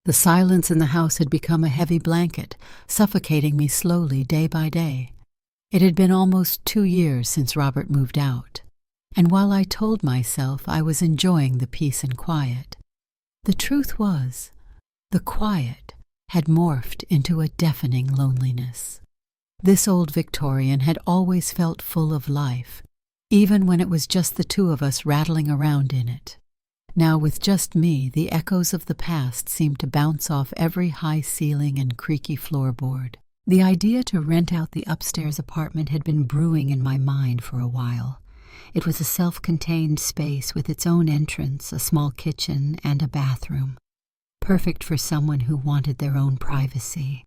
The silence in the house had become a heavy blanket, suffocating me slowly day by day. It had been almost 2 years since Robert moved out, and while I told myself I was enjoying the peace and quiet, the truth was, the quiet had morphed into a deafening loneliness. This old Victorian had always felt full of life, even when it was just the two of us rattling around in it. Now, with just me, the echoes of the past seemed to bounce off every high ceiling and creaky floorboard. The idea to rent out the upstairs apartment had been brewing in my mind for a while. It was a self-contained space with its own entrance, a small kitchen, and a bathroom. Perfect for someone who wanted their own privacy.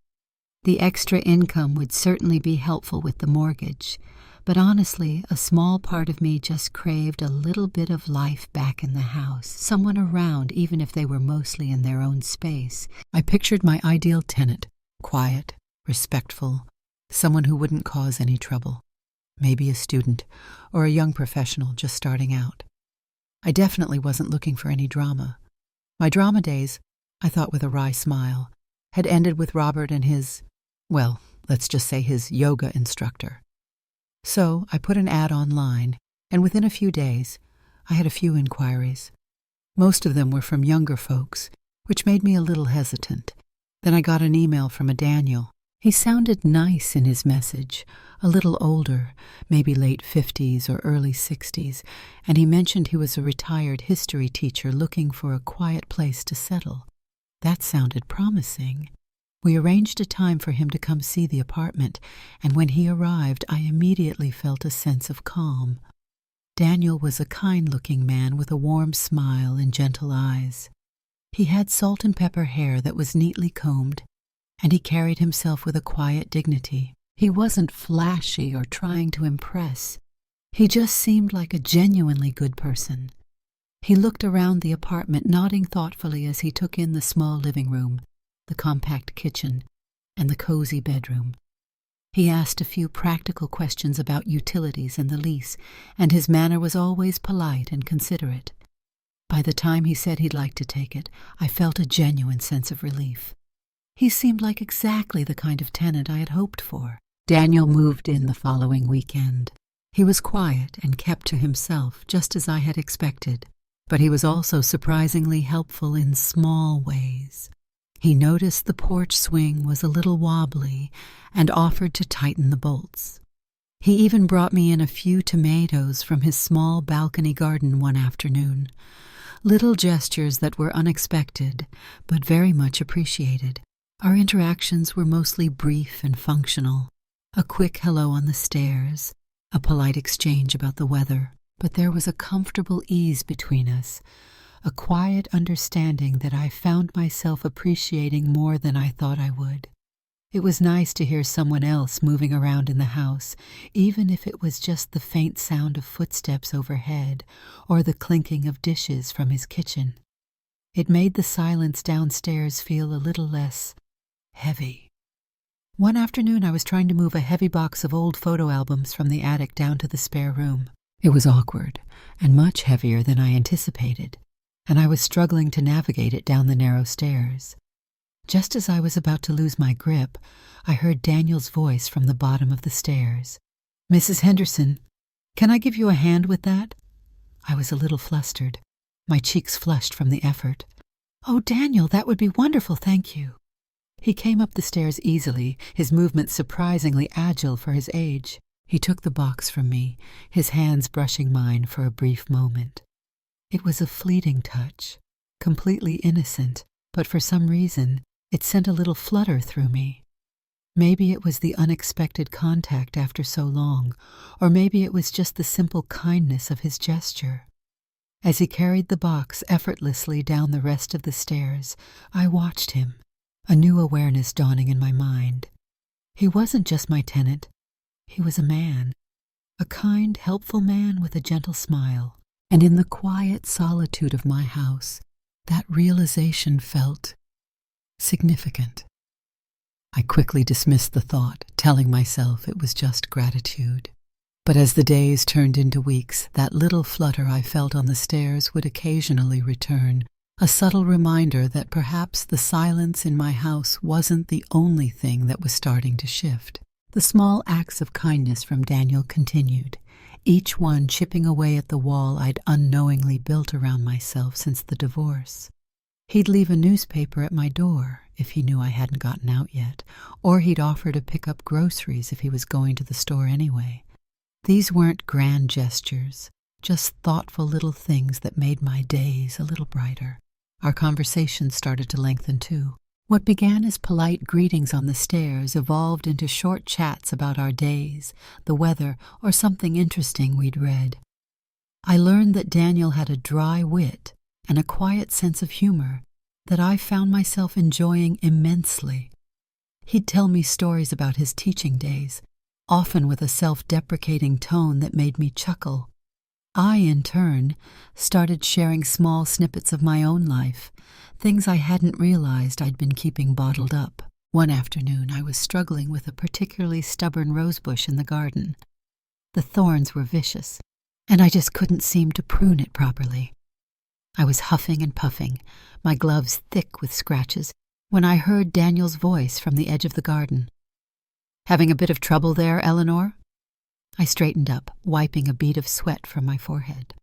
The extra income would certainly be helpful with the mortgage, but honestly, a small part of me just craved a little bit of life back in the house, someone around even if they were mostly in their own space. I pictured my ideal tenant, quiet, respectful, someone who wouldn't cause any trouble. Maybe a student or a young professional just starting out. I definitely wasn't looking for any drama. My drama days, I thought with a wry smile, had ended with Robert and his, well, let's just say his yoga instructor. So I put an ad online, and within a few days, I had a few inquiries. Most of them were from younger folks, which made me a little hesitant. Then I got an email from a Daniel. He sounded nice in his message, a little older, maybe late 50s or early 60s, and he mentioned he was a retired history teacher looking for a quiet place to settle. That sounded promising. We arranged a time for him to come see the apartment, and when he arrived, I immediately felt a sense of calm. Daniel was a kind-looking man with a warm smile and gentle eyes. He had salt and pepper hair that was neatly combed, and he carried himself with a quiet dignity. He wasn't flashy or trying to impress. He just seemed like a genuinely good person. He looked around the apartment, nodding thoughtfully as he took in the small living room, the compact kitchen, and the cozy bedroom. He asked a few practical questions about utilities and the lease, and his manner was always polite and considerate. By the time he said he'd like to take it, I felt a genuine sense of relief. He seemed like exactly the kind of tenant I had hoped for. Daniel moved in the following weekend. He was quiet and kept to himself, just as I had expected, but he was also surprisingly helpful in small ways. He noticed the porch swing was a little wobbly and offered to tighten the bolts. He even brought me in a few tomatoes from his small balcony garden one afternoon. Little gestures that were unexpected, but very much appreciated. Our interactions were mostly brief and functional. A quick hello on the stairs, a polite exchange about the weather, but there was a comfortable ease between us, a quiet understanding that I found myself appreciating more than I thought I would. It was nice to hear someone else moving around in the house, even if it was just the faint sound of footsteps overhead or the clinking of dishes from his kitchen. It made the silence downstairs feel a little less heavy. One afternoon I was trying to move a heavy box of old photo albums from the attic down to the spare room. It was awkward and much heavier than I anticipated, and I was struggling to navigate it down the narrow stairs. Just as I was about to lose my grip, I heard Daniel's voice from the bottom of the stairs. "Mrs. Henderson, can I give you a hand with that?" I was a little flustered, my cheeks flushed from the effort. "Oh, Daniel, that would be wonderful, thank you." He came up the stairs easily, his movements surprisingly agile for his age. He took the box from me, his hands brushing mine for a brief moment. It was a fleeting touch, completely innocent, but for some reason, it sent a little flutter through me. Maybe it was the unexpected contact after so long, or maybe it was just the simple kindness of his gesture. As he carried the box effortlessly down the rest of the stairs, I watched him, a new awareness dawning in my mind. He wasn't just my tenant. He was a man, a kind, helpful man with a gentle smile. And in the quiet solitude of my house, that realization felt significant. I quickly dismissed the thought, telling myself it was just gratitude. But as the days turned into weeks, that little flutter I felt on the stairs would occasionally return, a subtle reminder that perhaps the silence in my house wasn't the only thing that was starting to shift. The small acts of kindness from Daniel continued, each one chipping away at the wall I'd unknowingly built around myself since the divorce. He'd leave a newspaper at my door if he knew I hadn't gotten out yet, or he'd offer to pick up groceries if he was going to the store anyway. These weren't grand gestures, just thoughtful little things that made my days a little brighter. Our conversation started to lengthen too. What began as polite greetings on the stairs evolved into short chats about our days, the weather, or something interesting we'd read. I learned that Daniel had a dry wit and a quiet sense of humor that I found myself enjoying immensely. He'd tell me stories about his teaching days, often with a self-deprecating tone that made me chuckle. I, in turn, started sharing small snippets of my own life, things I hadn't realized I'd been keeping bottled up. One afternoon, I was struggling with a particularly stubborn rosebush in the garden. The thorns were vicious, and I just couldn't seem to prune it properly. I was huffing and puffing, my gloves thick with scratches, when I heard Daniel's voice from the edge of the garden. "Having a bit of trouble there, Eleanor?" I straightened up, wiping a bead of sweat from my forehead.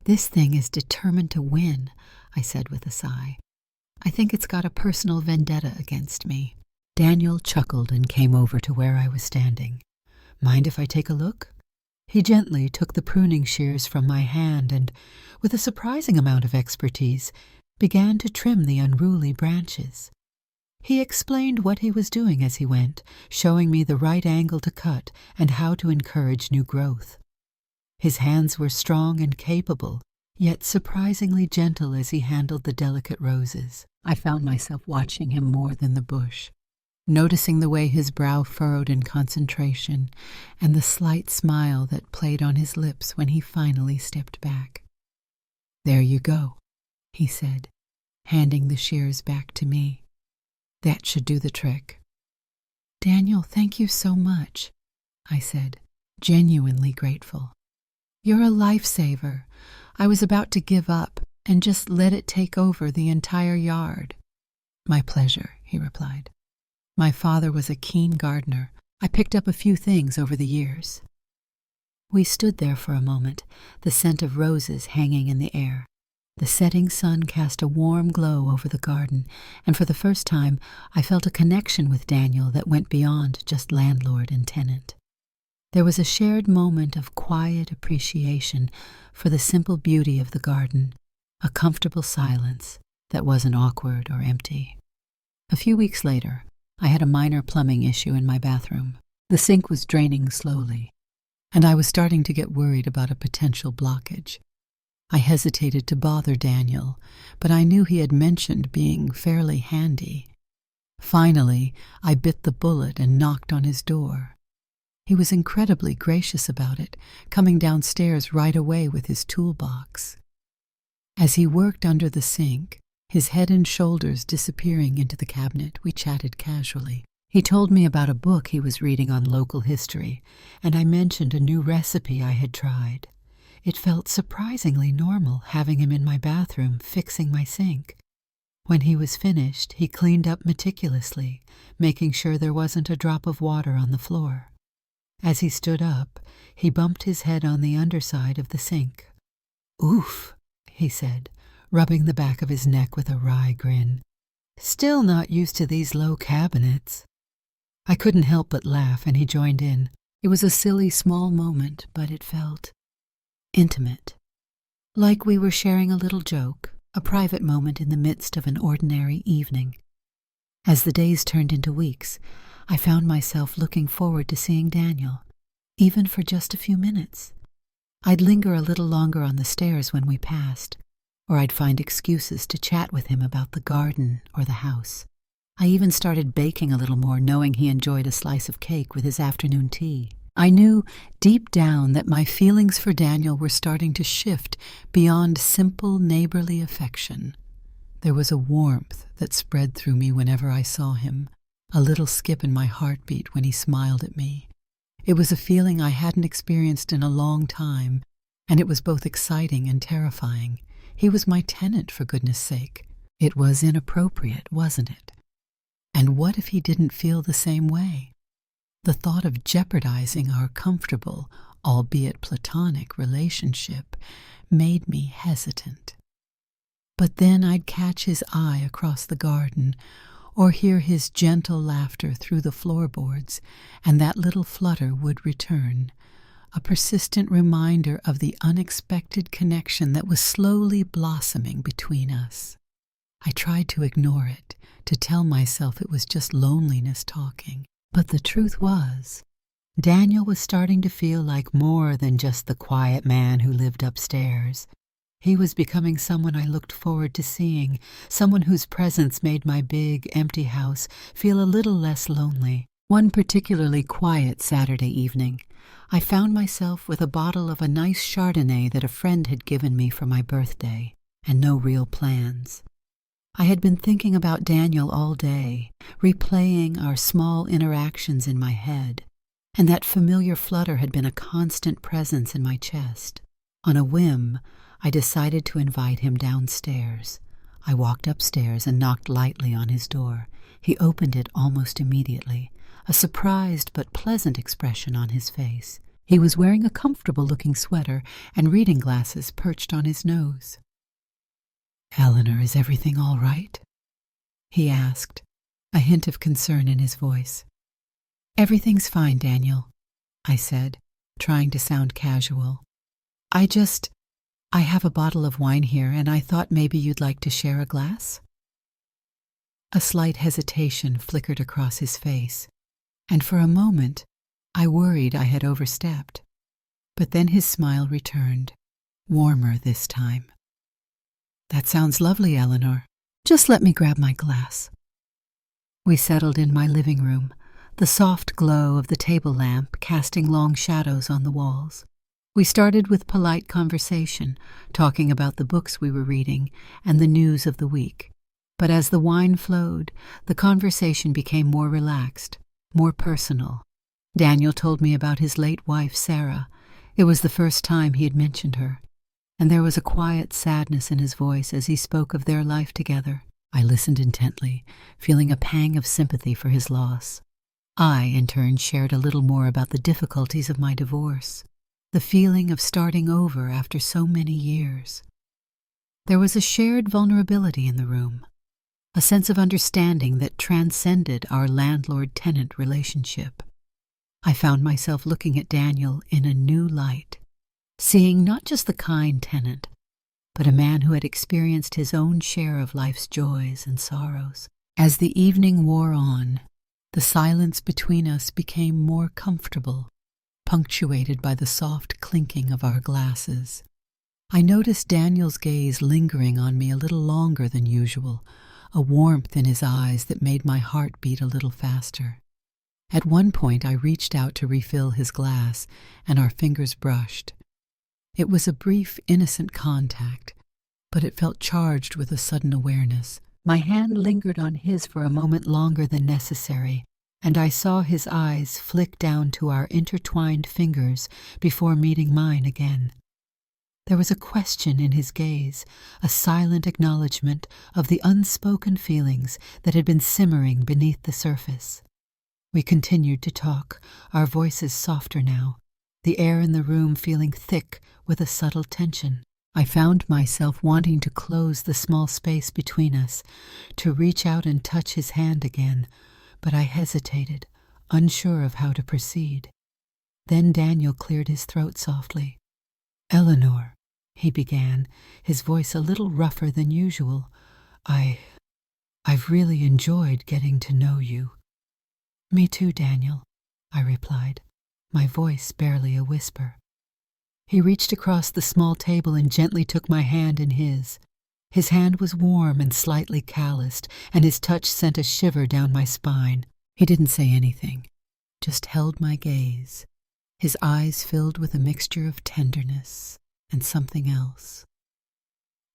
"This thing is determined to win," I said with a sigh. "I think it's got a personal vendetta against me." Daniel chuckled and came over to where I was standing. "Mind if I take a look?" He gently took the pruning shears from my hand and, with a surprising amount of expertise, began to trim the unruly branches. He explained what he was doing as he went, showing me the right angle to cut and how to encourage new growth. His hands were strong and capable, yet surprisingly gentle as he handled the delicate roses. I found myself watching him more than the bush, noticing the way his brow furrowed in concentration and the slight smile that played on his lips when he finally stepped back. "There you go," he said, handing the shears back to me. "That should do the trick." "Daniel, thank you so much," I said, genuinely grateful. "You're a lifesaver. I was about to give up and just let it take over the entire yard." "My pleasure," he replied. "My father was a keen gardener. I picked up a few things over the years." We stood there for a moment, the scent of roses hanging in the air. The setting sun cast a warm glow over the garden, and for the first time I felt a connection with Daniel that went beyond just landlord and tenant. There was a shared moment of quiet appreciation for the simple beauty of the garden, a comfortable silence that wasn't awkward or empty. A few weeks later, I had a minor plumbing issue in my bathroom. The sink was draining slowly, and I was starting to get worried about a potential blockage. I hesitated to bother Daniel, but I knew he had mentioned being fairly handy. Finally, I bit the bullet and knocked on his door. He was incredibly gracious about it, coming downstairs right away with his toolbox. As he worked under the sink, his head and shoulders disappearing into the cabinet, we chatted casually. He told me about a book he was reading on local history, and I mentioned a new recipe I had tried. It felt surprisingly normal having him in my bathroom fixing my sink. When he was finished, he cleaned up meticulously, making sure there wasn't a drop of water on the floor. As he stood up, he bumped his head on the underside of the sink. "Oof," he said, rubbing the back of his neck with a wry grin. "Still not used to these low cabinets." I couldn't help but laugh, and he joined in. It was a silly small moment, but it felt intimate. Like we were sharing a little joke, a private moment in the midst of an ordinary evening. As the days turned into weeks, I found myself looking forward to seeing Daniel, even for just a few minutes. I'd linger a little longer on the stairs when we passed, or I'd find excuses to chat with him about the garden or the house. I even started baking a little more, knowing he enjoyed a slice of cake with his afternoon tea. I knew deep down that my feelings for Daniel were starting to shift beyond simple neighborly affection. There was a warmth that spread through me whenever I saw him, a little skip in my heartbeat when he smiled at me. It was a feeling I hadn't experienced in a long time, and it was both exciting and terrifying. He was my tenant, for goodness sake. It was inappropriate, wasn't it? And what if he didn't feel the same way? The thought of jeopardizing our comfortable, albeit platonic, relationship made me hesitant. But then I'd catch his eye across the garden, or hear his gentle laughter through the floorboards, and that little flutter would return, a persistent reminder of the unexpected connection that was slowly blossoming between us. I tried to ignore it, to tell myself it was just loneliness talking. But the truth was, Daniel was starting to feel like more than just the quiet man who lived upstairs. He was becoming someone I looked forward to seeing, someone whose presence made my big, empty house feel a little less lonely. One particularly quiet Saturday evening, I found myself with a bottle of a nice Chardonnay that a friend had given me for my birthday, and no real plans. I had been thinking about Daniel all day, replaying our small interactions in my head, and that familiar flutter had been a constant presence in my chest. On a whim, I decided to invite him downstairs. I walked upstairs and knocked lightly on his door. He opened it almost immediately, a surprised but pleasant expression on his face. He was wearing a comfortable-looking sweater and reading glasses perched on his nose. "Eleanor, is everything all right?" he asked, a hint of concern in his voice. "Everything's fine, Daniel," I said, trying to sound casual. I have a bottle of wine here, and I thought maybe you'd like to share a glass?" A slight hesitation flickered across his face, and for a moment I worried I had overstepped. But then his smile returned, warmer this time. "That sounds lovely, Eleanor. Just let me grab my glass." We settled in my living room, the soft glow of the table lamp casting long shadows on the walls. We started with polite conversation, talking about the books we were reading and the news of the week. But as the wine flowed, the conversation became more relaxed, more personal. Daniel told me about his late wife, Sarah. It was the first time he had mentioned her, and there was a quiet sadness in his voice as he spoke of their life together. I listened intently, feeling a pang of sympathy for his loss. I, in turn, shared a little more about the difficulties of my divorce, the feeling of starting over after so many years. There was a shared vulnerability in the room, a sense of understanding that transcended our landlord-tenant relationship. I found myself looking at Daniel in a new light, seeing not just the kind tenant, but a man who had experienced his own share of life's joys and sorrows. As the evening wore on, the silence between us became more comfortable, punctuated by the soft clinking of our glasses. I noticed Daniel's gaze lingering on me a little longer than usual, a warmth in his eyes that made my heart beat a little faster. At one point I reached out to refill his glass, and our fingers brushed. It was a brief, innocent contact, but it felt charged with a sudden awareness. My hand lingered on his for a moment longer than necessary, and I saw his eyes flick down to our intertwined fingers before meeting mine again. There was a question in his gaze, a silent acknowledgement of the unspoken feelings that had been simmering beneath the surface. We continued to talk, our voices softer now, the air in the room feeling thick with a subtle tension. I found myself wanting to close the small space between us, to reach out and touch his hand again, but I hesitated, unsure of how to proceed. Then Daniel cleared his throat softly. "Eleanor," he began, his voice a little rougher than usual, I've really enjoyed getting to know you." "Me too, Daniel," I replied, my voice barely a whisper. He reached across the small table and gently took my hand in his. His hand was warm and slightly calloused, and his touch sent a shiver down my spine. He didn't say anything, just held my gaze, his eyes filled with a mixture of tenderness and something else,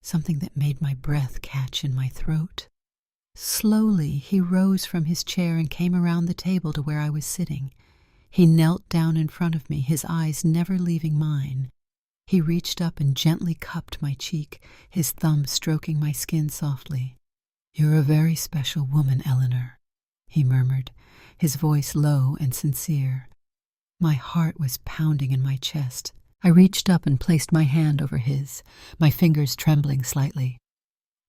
something that made my breath catch in my throat. Slowly, he rose from his chair and came around the table to where I was sitting. He knelt down in front of me, his eyes never leaving mine. He reached up and gently cupped my cheek, his thumb stroking my skin softly. "You're a very special woman, Eleanor," he murmured, his voice low and sincere. My heart was pounding in my chest. I reached up and placed my hand over his, my fingers trembling slightly.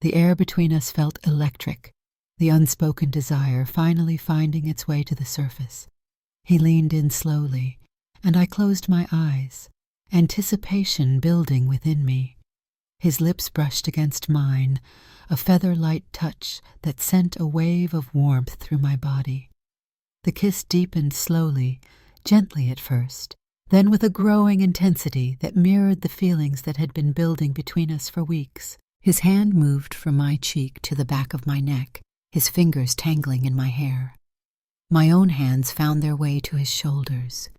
The air between us felt electric, the unspoken desire finally finding its way to the surface. He leaned in slowly, and I closed my eyes, anticipation building within me. His lips brushed against mine, a feather-light touch that sent a wave of warmth through my body. The kiss deepened slowly, gently at first, then with a growing intensity that mirrored the feelings that had been building between us for weeks. His hand moved from my cheek to the back of my neck, his fingers tangling in my hair. My own hands found their way to his shoulders,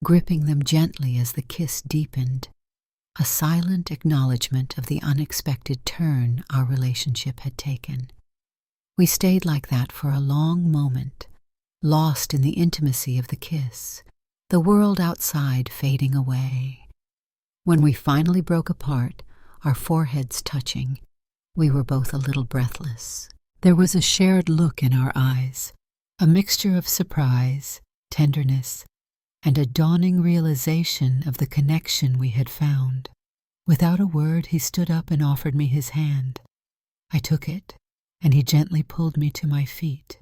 gripping them gently as the kiss deepened, a silent acknowledgement of the unexpected turn our relationship had taken. We stayed like that for a long moment, lost in the intimacy of the kiss, the world outside fading away. When we finally broke apart, our foreheads touching, we were both a little breathless. There was a shared look in our eyes, a mixture of surprise, tenderness, and a dawning realization of the connection we had found. Without a word, he stood up and offered me his hand. I took it, and he gently pulled me to my feet.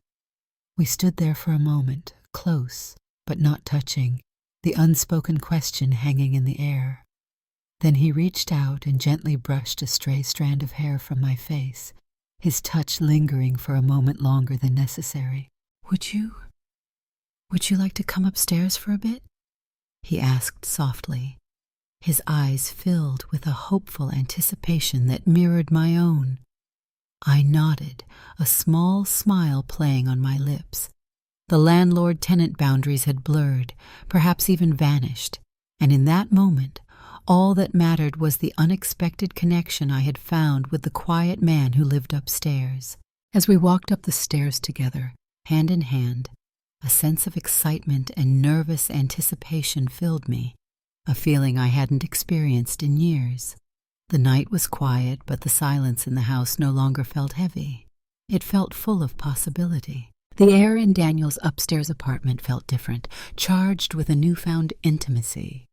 We stood there for a moment, close, but not touching, the unspoken question hanging in the air. Then he reached out and gently brushed a stray strand of hair from my face, his touch lingering for a moment longer than necessary. Would you like to come upstairs for a bit?" he asked softly, his eyes filled with a hopeful anticipation that mirrored my own. I nodded, a small smile playing on my lips. The landlord-tenant boundaries had blurred, perhaps even vanished, and in that moment, all that mattered was the unexpected connection I had found with the quiet man who lived upstairs. As we walked up the stairs together, hand in hand, a sense of excitement and nervous anticipation filled me, a feeling I hadn't experienced in years. The night was quiet, but the silence in the house no longer felt heavy. It felt full of possibility. The air in Daniel's upstairs apartment felt different, charged with a newfound intimacy.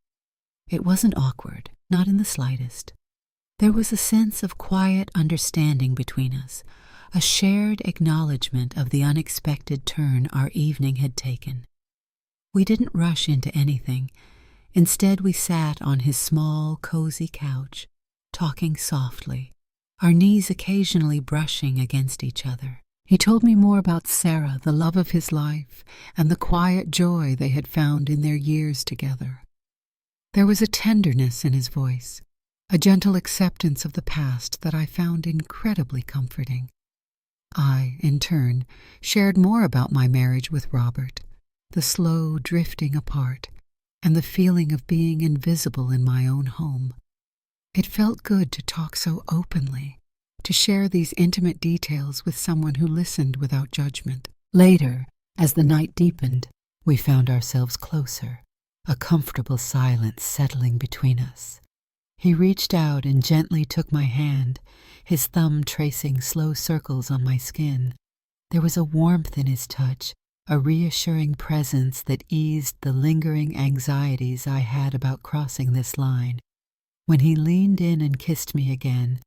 It wasn't awkward, not in the slightest. There was a sense of quiet understanding between us, a shared acknowledgement of the unexpected turn our evening had taken. We didn't rush into anything. Instead, we sat on his small, cozy couch, talking softly, our knees occasionally brushing against each other. He told me more about Sarah, the love of his life, and the quiet joy they had found in their years together. There was a tenderness in his voice, a gentle acceptance of the past that I found incredibly comforting. I, in turn, shared more about my marriage with Robert, the slow drifting apart, and the feeling of being invisible in my own home. It felt good to talk so openly, to share these intimate details with someone who listened without judgment. Later, as the night deepened, we found ourselves closer, a comfortable silence settling between us. He reached out and gently took my hand, his thumb tracing slow circles on my skin. There was a warmth in his touch, a reassuring presence that eased the lingering anxieties I had about crossing this line. When he leaned in and kissed me again,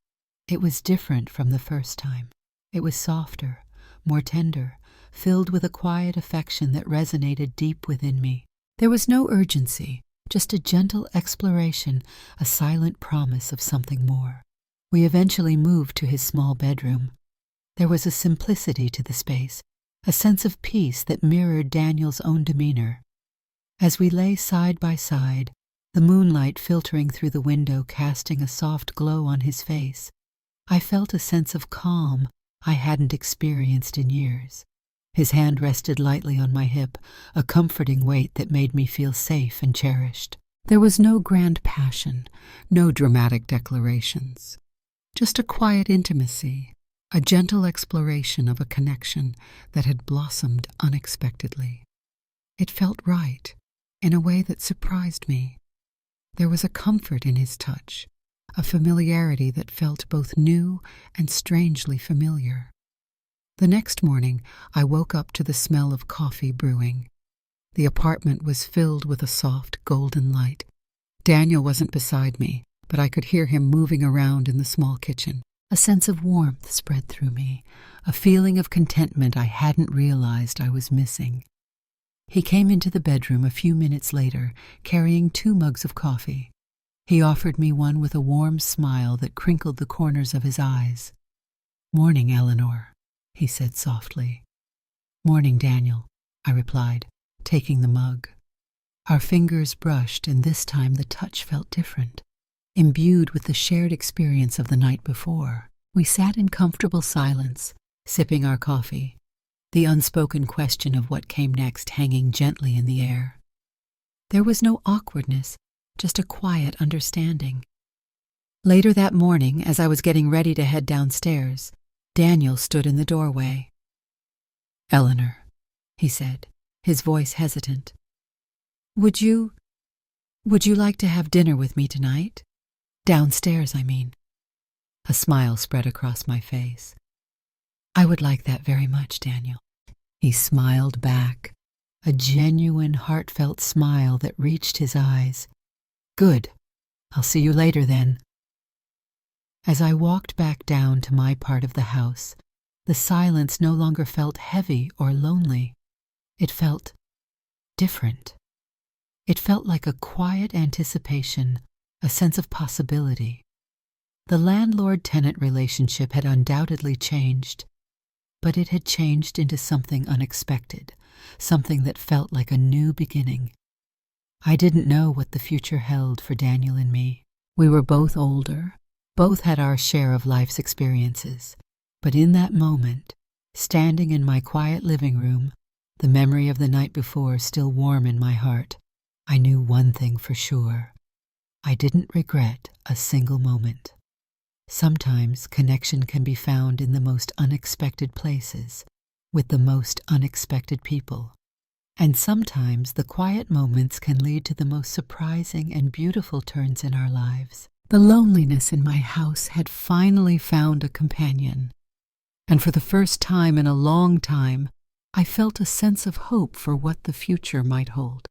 it was different from the first time. It was softer, more tender, filled with a quiet affection that resonated deep within me. There was no urgency, just a gentle exploration, a silent promise of something more. We eventually moved to his small bedroom. There was a simplicity to the space, a sense of peace that mirrored Daniel's own demeanor. As we lay side by side, the moonlight filtering through the window casting a soft glow on his face, I felt a sense of calm I hadn't experienced in years. His hand rested lightly on my hip, a comforting weight that made me feel safe and cherished. There was no grand passion, no dramatic declarations. Just a quiet intimacy, a gentle exploration of a connection that had blossomed unexpectedly. It felt right, in a way that surprised me. There was a comfort in his touch, a familiarity that felt both new and strangely familiar. The next morning, I woke up to the smell of coffee brewing. The apartment was filled with a soft, golden light. Daniel wasn't beside me, but I could hear him moving around in the small kitchen. A sense of warmth spread through me, a feeling of contentment I hadn't realized I was missing. He came into the bedroom a few minutes later, carrying 2 mugs of coffee. He offered me one with a warm smile that crinkled the corners of his eyes. "Morning, Eleanor," he said softly. "Morning, Daniel," I replied, taking the mug. Our fingers brushed, and this time the touch felt different. Imbued with the shared experience of the night before, we sat in comfortable silence, sipping our coffee, the unspoken question of what came next hanging gently in the air. There was no awkwardness, just a quiet understanding. Later that morning, as I was getting ready to head downstairs, Daniel stood in the doorway. "Eleanor," he said, his voice hesitant. Would you like to have dinner with me tonight? Downstairs, I mean." A smile spread across my face. "I would like that very much, Daniel." He smiled back, a genuine, heartfelt smile that reached his eyes. "Good. I'll see you later then." As I walked back down to my part of the house, the silence no longer felt heavy or lonely. It felt different. It felt like a quiet anticipation, a sense of possibility. The landlord-tenant relationship had undoubtedly changed, but it had changed into something unexpected, something that felt like a new beginning. I didn't know what the future held for Daniel and me. We were both older, both had our share of life's experiences, but in that moment, standing in my quiet living room, the memory of the night before still warm in my heart, I knew one thing for sure. I didn't regret a single moment. Sometimes connection can be found in the most unexpected places, with the most unexpected people. And sometimes the quiet moments can lead to the most surprising and beautiful turns in our lives. The loneliness in my house had finally found a companion. And for the first time in a long time, I felt a sense of hope for what the future might hold.